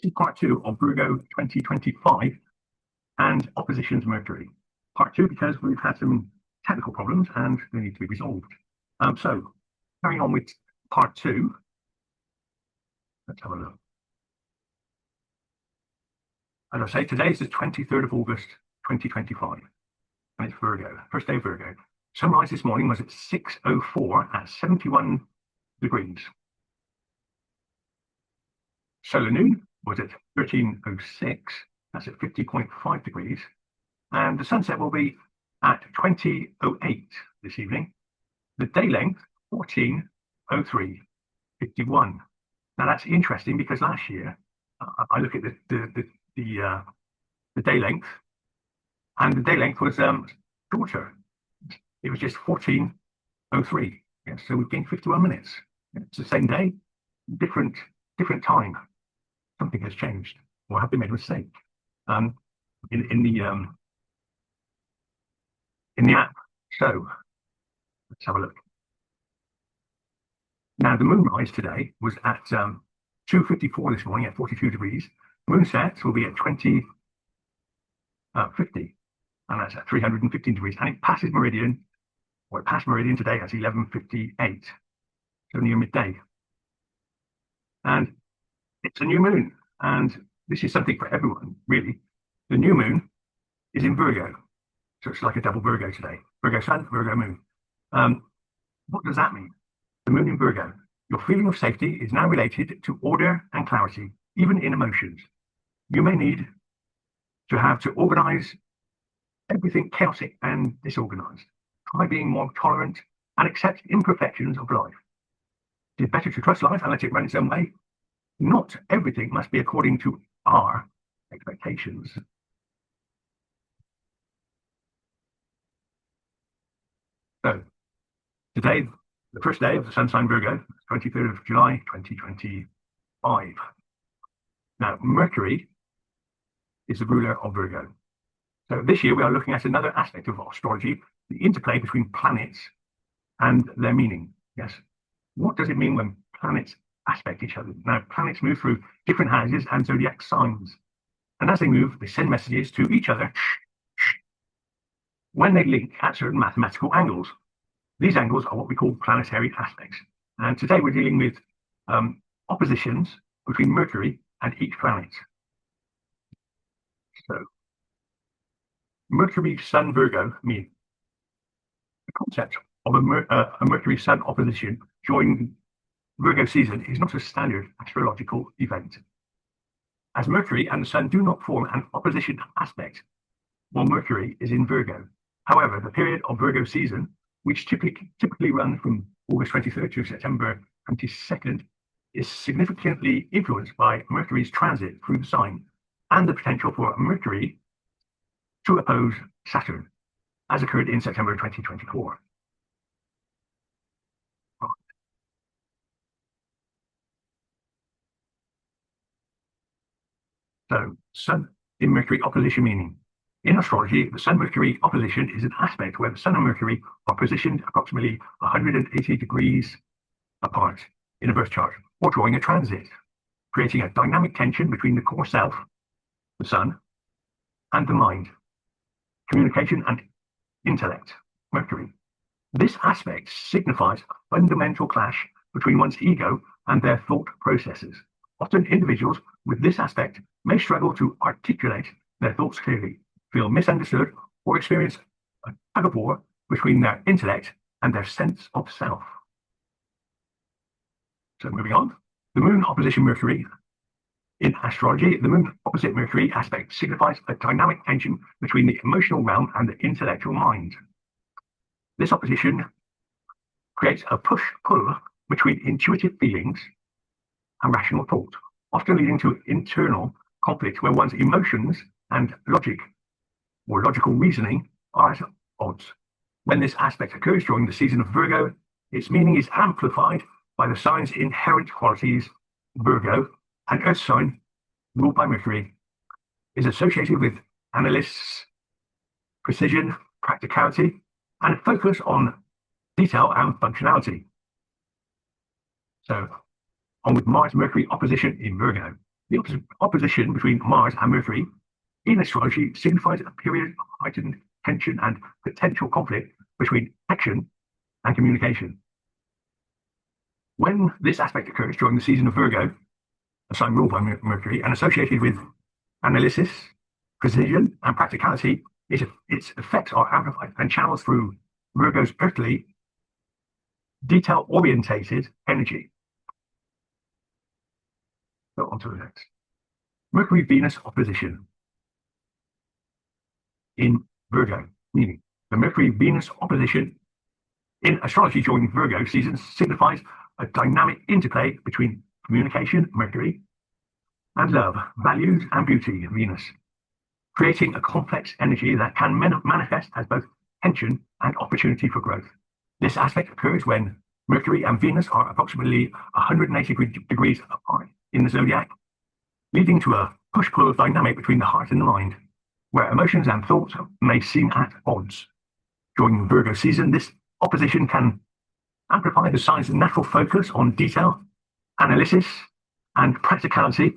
This is part 2 of Virgo 2025 and opposition to Mercury. Part 2 because we've had some technical problems and they need to be resolved. So, carrying on with part 2, let's have a look. As I say, today is the 23rd of August 2025, and it's Virgo, first day of Virgo. Sunrise this morning was at 6:04 at 71 degrees. Solar noon was at 13:06, that's at 50.5 degrees. And the sunset will be at 20:08 this evening. The day length, 14:03, 51. Now that's interesting because last year, I look at the day length, and the day length was shorter. It was just 14:03. Yes, so we've gained 51 minutes. It's the same day, different time. Something has changed, or have they made a mistake in the app? So let's have a look. Now the moonrise today was at 2:54 this morning at 42 degrees. Moonset will be at 20:50, and that's at 315 degrees. And it passes meridian, or it passed meridian today at 11:58, so near midday. And it's a new moon, and this is something for everyone, really. The new moon is in Virgo, so it's like a double Virgo today. Virgo sun, Virgo moon. What does that mean? The moon in Virgo. Your feeling of safety is now related to order and clarity, even in emotions. You may need to have to organize everything chaotic and disorganized. Try being more tolerant and accept imperfections of life. It is better to trust life and let it run its own way. Not everything must be according to our expectations. So, today, the first day of the sun sign Virgo, 23rd of July, 2025. Now, Mercury is the ruler of Virgo. So this year we are looking at another aspect of astrology, the interplay between planets and their meaning. Yes. What does it mean when planets aspect each other? Now, planets move through different houses and zodiac signs. And as they move, they send messages to each other when they link at certain mathematical angles. These angles are what we call planetary aspects. And today we're dealing with oppositions between Mercury and each planet. So, Mercury Sun Virgo mean the concept of a Mercury Sun opposition during Virgo season is not a standard astrological event, as Mercury and the Sun do not form an opposition aspect while Mercury is in Virgo. However, the period of Virgo season, which typically runs from August 23rd to September 22nd, is significantly influenced by Mercury's transit through the sign and the potential for Mercury to oppose Saturn, as occurred in September 2024. So, Sun in Mercury opposition meaning. In astrology, the Sun-Mercury opposition is an aspect where the Sun and Mercury are positioned approximately 180 degrees apart in a birth chart, or drawing a transit, creating a dynamic tension between the core self, the Sun, and the mind, communication and intellect, Mercury. This aspect signifies a fundamental clash between one's ego and their thought processes. Often individuals with this aspect may struggle to articulate their thoughts clearly, feel misunderstood, or experience a tug of war between their intellect and their sense of self. So moving on, the moon opposition Mercury. In astrology, the moon opposite Mercury aspect signifies a dynamic tension between the emotional realm and the intellectual mind. This opposition creates a push-pull between intuitive feelings and rational thought, often leading to internal conflict where one's emotions and logic or logical reasoning are at odds. When this aspect occurs during the season of Virgo, its meaning is amplified by the sign's inherent qualities. Virgo, an earth sign ruled by Mercury, is associated with analysis, precision, practicality, and focus on detail and functionality. So, on with Mars-Mercury opposition in Virgo. The opposition between Mars and Mercury in astrology signifies a period of heightened tension and potential conflict between action and communication. When this aspect occurs during the season of Virgo, a sign ruled by Mercury, and associated with analysis, precision, and practicality, its effects are amplified and channeled through Virgo's earthly, detail-orientated energy. So on to the next. Mercury-Venus opposition in Virgo, meaning the Mercury-Venus opposition in astrology during Virgo season signifies a dynamic interplay between communication, Mercury, and love, values, and beauty, Venus, creating a complex energy that can manifest as both tension and opportunity for growth. This aspect occurs when Mercury and Venus are approximately 180 degrees apart in the zodiac, leading to a push-pull dynamic between the heart and the mind, where emotions and thoughts may seem at odds. During the Virgo season, this opposition can amplify the sign's natural focus on detail, analysis, and practicality,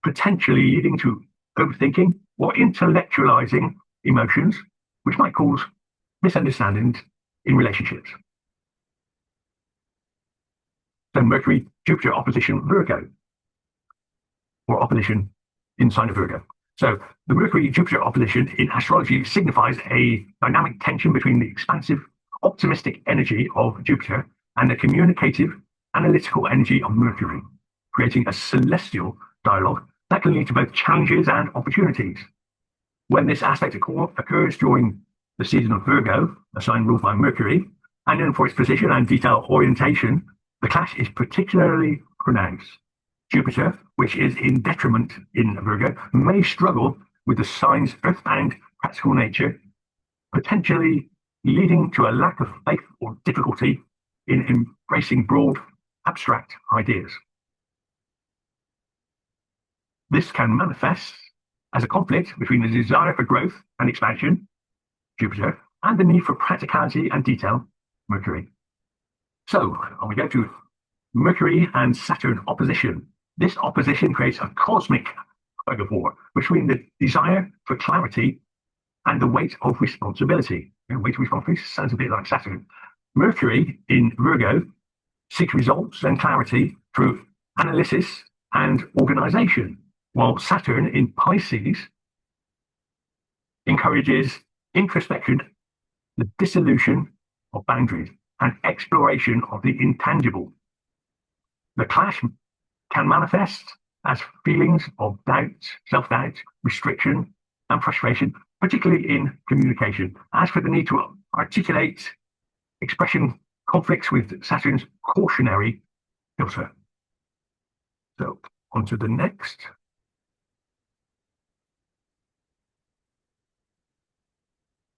potentially leading to overthinking or intellectualizing emotions, which might cause misunderstandings in relationships. Then Mercury-Jupiter opposition Virgo, or opposition in sign of Virgo. So the Mercury-Jupiter opposition in astrology signifies a dynamic tension between the expansive, optimistic energy of Jupiter and the communicative, analytical energy of Mercury, creating a celestial dialogue that can lead to both challenges and opportunities. When this aspect occurs during the season of Virgo, a sign ruled by Mercury, and then for its precision and detail orientation, the clash is particularly pronounced. Jupiter, which is in detriment in Virgo, may struggle with the sign's earthbound practical nature, potentially leading to a lack of faith or difficulty in embracing broad, abstract ideas. This can manifest as a conflict between the desire for growth and expansion, Jupiter, and the need for practicality and detail, Mercury. So, we go to Mercury and Saturn opposition. This opposition creates a cosmic tug of war between the desire for clarity and the weight of responsibility. And weight of responsibility sounds a bit like Saturn. Mercury in Virgo seeks results and clarity through analysis and organization, while Saturn in Pisces encourages introspection, the dissolution of boundaries, and exploration of the intangible. The clash can manifest as feelings of doubt, self-doubt, restriction, and frustration, particularly in communication. As for the need to articulate expression conflicts with Saturn's cautionary filter. So, on to the next.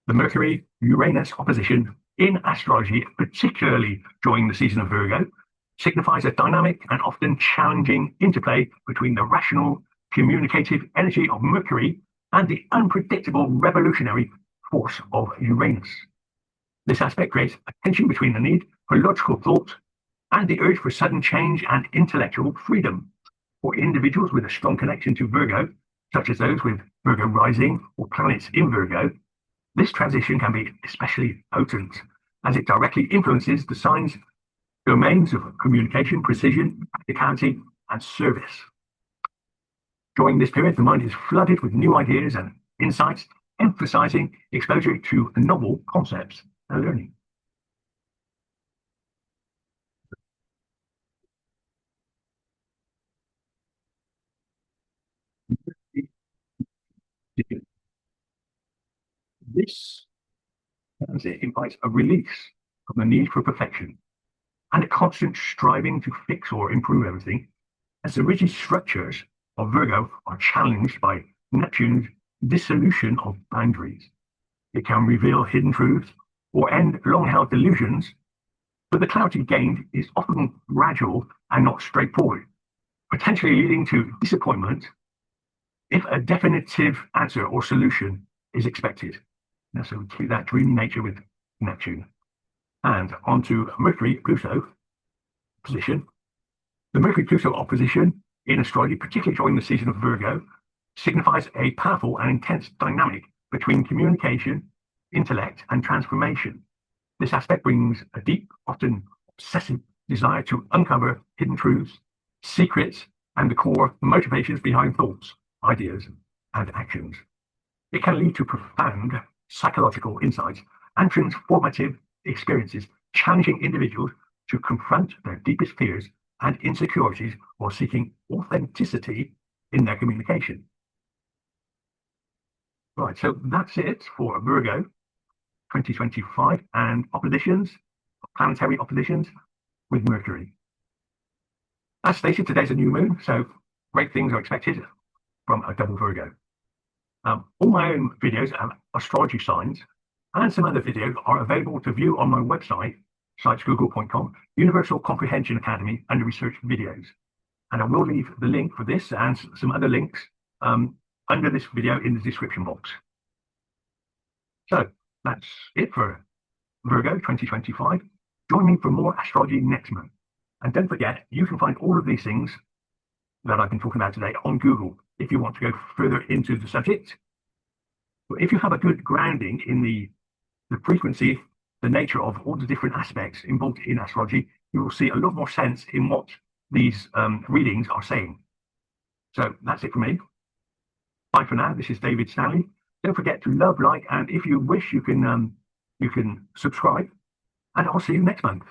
The Mercury-Uranus opposition in astrology, particularly during the season of Virgo, signifies a dynamic and often challenging interplay between the rational, communicative energy of Mercury and the unpredictable revolutionary force of Uranus. This aspect creates a tension between the need for logical thought and the urge for sudden change and intellectual freedom. For individuals with a strong connection to Virgo, such as those with Virgo rising or planets in Virgo, this transition can be especially potent, as it directly influences the sign's domains of communication, precision, practicality, and service. During this period, the mind is flooded with new ideas and insights, emphasizing exposure to novel concepts and learning. This transit invites a release from the need for perfection and a constant striving to fix or improve everything, as the rigid structures of Virgo are challenged by Neptune's dissolution of boundaries. It can reveal hidden truths or end long-held delusions, but the clarity gained is often gradual and not straightforward, potentially leading to disappointment if a definitive answer or solution is expected. Now, so we keep that dreamy nature with Neptune. And onto Mercury-Pluto opposition. The Mercury-Pluto opposition in astrology, particularly during the season of Virgo, signifies a powerful and intense dynamic between communication, intellect, and transformation. This aspect brings a deep, often obsessive desire to uncover hidden truths, secrets, and the core motivations behind thoughts, ideas, and actions. It can lead to profound psychological insights and transformative experiences, challenging individuals to confront their deepest fears and insecurities while seeking authenticity in their communication. Right, so that's it for Virgo 2025 and oppositions, planetary oppositions with Mercury. As stated, today's a new moon, so great things are expected from a double Virgo. All my own videos and astrology signs and some other videos are available to view on my website, sitesgoogle.com, Universal Comprehension Academy, under research videos. And I will leave the link for this and some other links under this video in the description box. So that's it for Virgo 2025. Join me for more astrology next month. And don't forget, you can find all of these things that I've been talking about today on Google if you want to go further into the subject. But if you have a good grounding in the frequency, the nature of all the different aspects involved in astrology, you will see a lot more sense in what these readings are saying. So that's it for me. Bye for now. This is David Stanley. Don't forget to love, like, and if you wish, you can subscribe. And I'll see you next month.